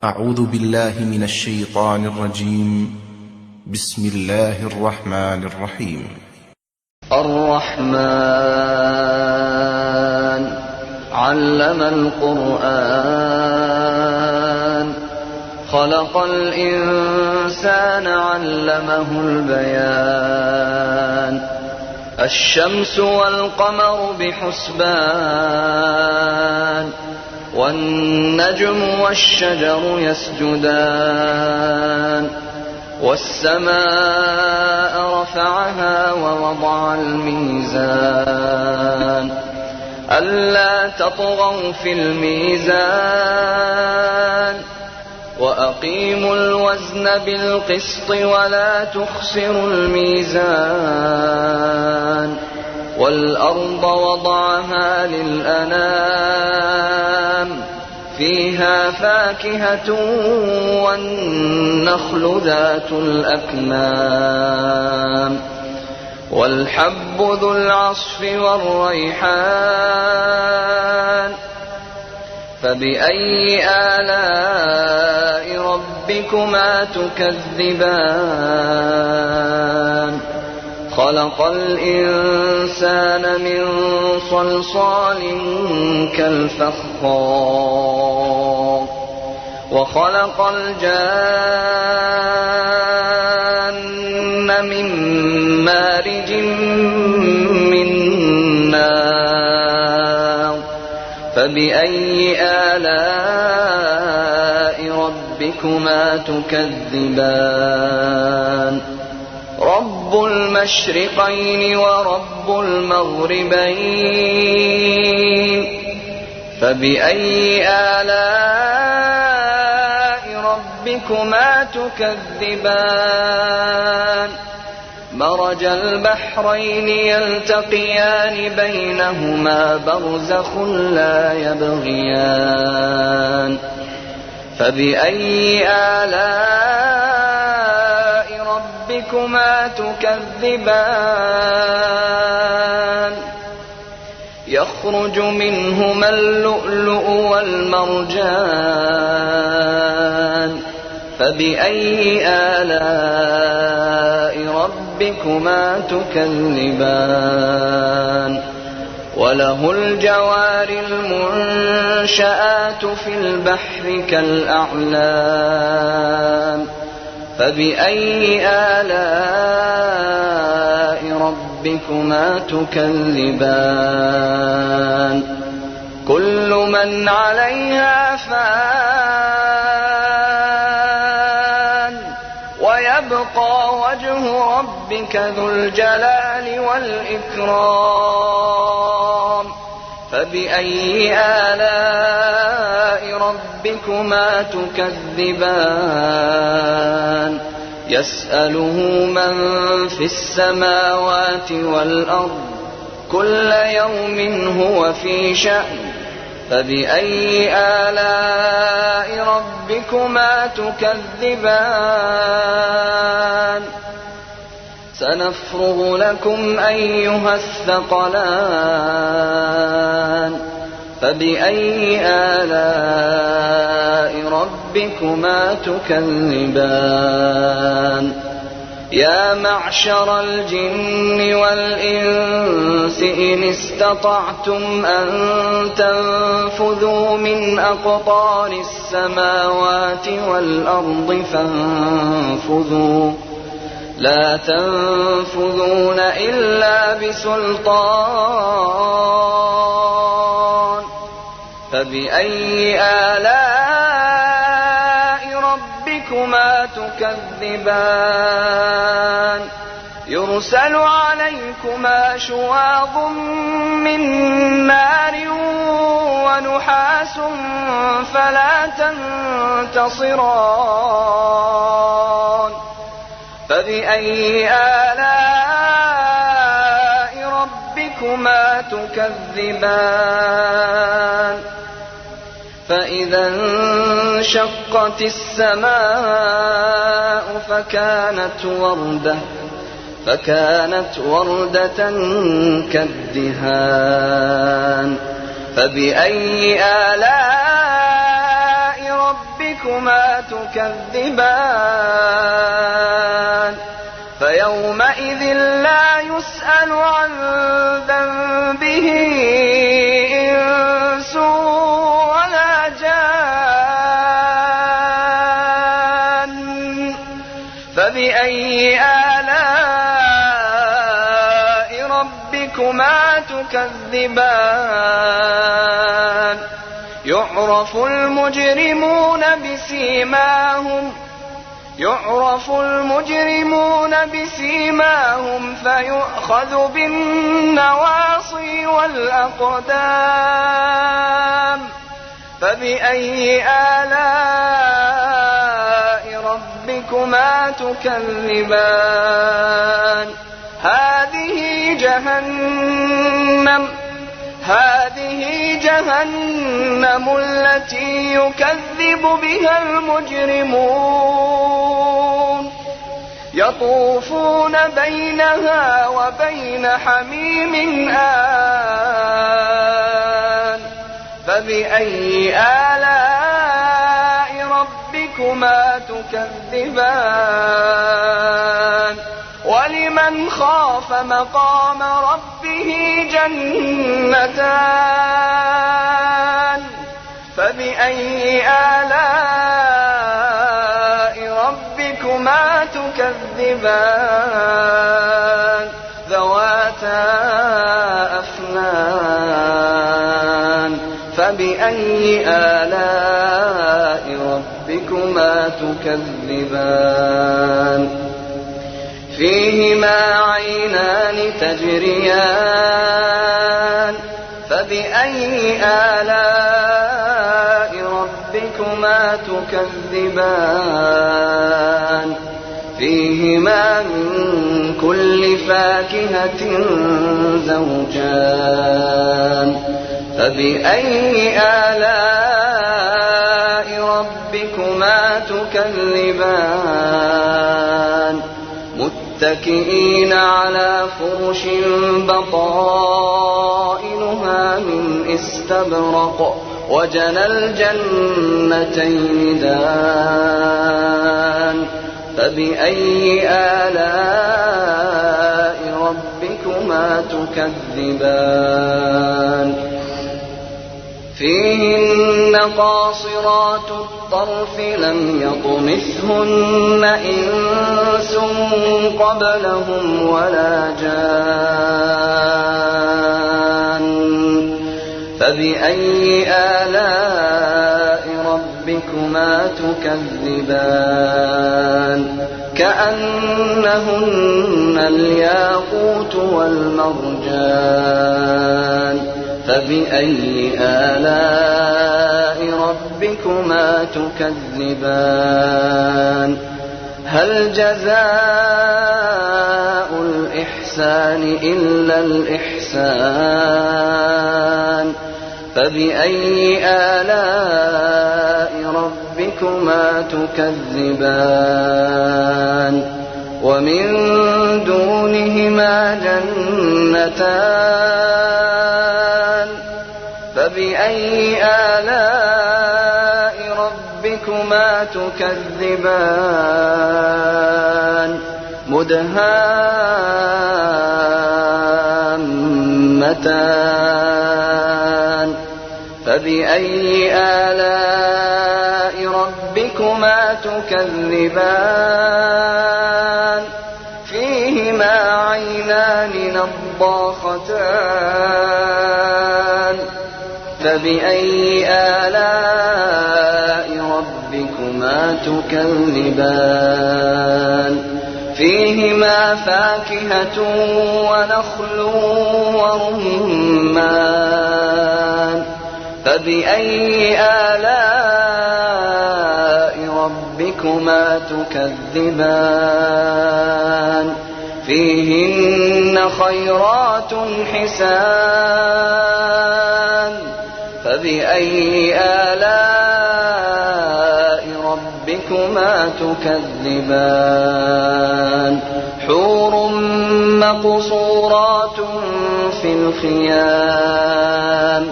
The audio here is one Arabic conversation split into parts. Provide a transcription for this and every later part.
أعوذ بالله من الشيطان الرجيم. بسم الله الرحمن الرحيم. الرحمن علم القرآن خلق الإنسان علمه البيان الشمس والقمر بحسبان والنجم والشجر يسجدان والسماء رفعها ووضع الميزان ألا تطغوا في الميزان وأقيموا الوزن بالقسط ولا تخسروا الميزان والأرض وضعها للأنام فيها فاكهة والنخل ذات الأكمام والحب ذو العصف والريحان فبأي آلاء ربكما تكذبان خلق الإنسان من صلصال كالفخار وخلق الجان من مارج من نار فبأي آلاء ربكما تكذبان رب المشرقين ورب المغربين فبأي آلاء ربكما تكذبان مرج البحرين يلتقيان بينهما برزخ لا يبغيان فبأي آلاء ربكما تكذبان يخرج منهما اللؤلؤ والمرجان فبأي آلاء ربكما تكذبان وله الجوار المنشآت في البحر كالأعلام فبأي آلاء ربكما تكذبان كل من عليها فان ويبقى وجه ربك ذو الجلال والإكرام فبأي آلاء ربكما تكذبان يسأله من في السماوات والأرض كل يوم هو في شأن فبأي آلاء ربكما تكذبان سنفرغ لكم أيها الثقلان فبأي آلاء ربكما تكذبان يا معشر الجن والإنس إن استطعتم أن تنفذوا من أقطار السماوات والأرض فانفذوا لا تنفذون إلا بسلطان فبأي آلاء ربكما تكذبان يرسل عليكما شواظ من نار ونحاس فلا تنتصران فبأي آلاء ربكما تكذبان فإذا انشقت السماء فكانت وردة كالدهان فبأي آلاء ربكما تكذبان فيومئذ لا يسأل عن ذنبه إنس ولا جان فبأي آلاء ربكما تكذبان يعرف المجرمون بسيماهم فيؤخذ بالنواصي والأقدام فبأي آلاء ربكما تكذبان هذه جهنم التي يكذب بها المجرمون يطوفون بينها وبين حميم آن فبأي آلاء ربكما تكذبان ولمن خاف مقام ربه جنتان فبأي آلاء ربكما تكذبان ذواتا أفنان فبأي آلاء ربكما تكذبان فيهما عينان تجريان فبأي آلاء ربكما تكذبان فيهما من كل فاكهة زوجان فبأي آلاء ربكما تكذبان متكئين على فرش بطائنها من استبرق وجنى الجنتين دان فبأي آلاء ربكما تكذبان فيهن قاصرات الطرف لم يطمثهن إنس قبلهم ولا جان فبأي آلاء ربكما تكذبان كأنهن الياقوت والمرجان فبأي آلاء ربكما تكذبان هل جزاء الإحسان إلا الإحسان فبأي آلاء ربكما تكذبان ومن دونهما جنتان فبأي آلاء ربكما تكذبان مدهامتان فبأي آلاء ربكما تكذبان فيهما عينان نضاختان فبأي آلاء ربكما تكذبان فيهما فاكهة ونخل ورمان فبأي آلاء ربكما تكذبان فيهن خيرات حسان فبأي آلاء ربكما تكذبان حور مقصورات في الخيام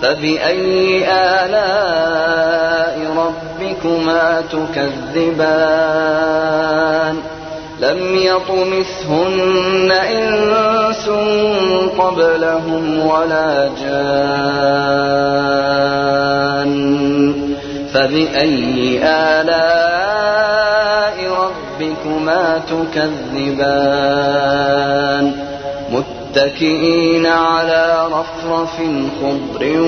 فبأي آلاء ربكما ربكما تكذبان لم يطمثهن إنس قبلهم ولا جان فبأي آلاء ربكما تكذبان متكئين على رفرف خضر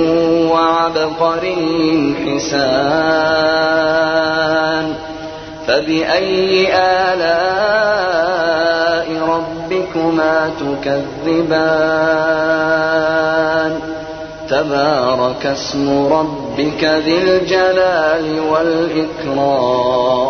وعبقري حسان فبأي آلاء ربكما تكذبان تبارك اسم ربك ذي الجلال والإكرام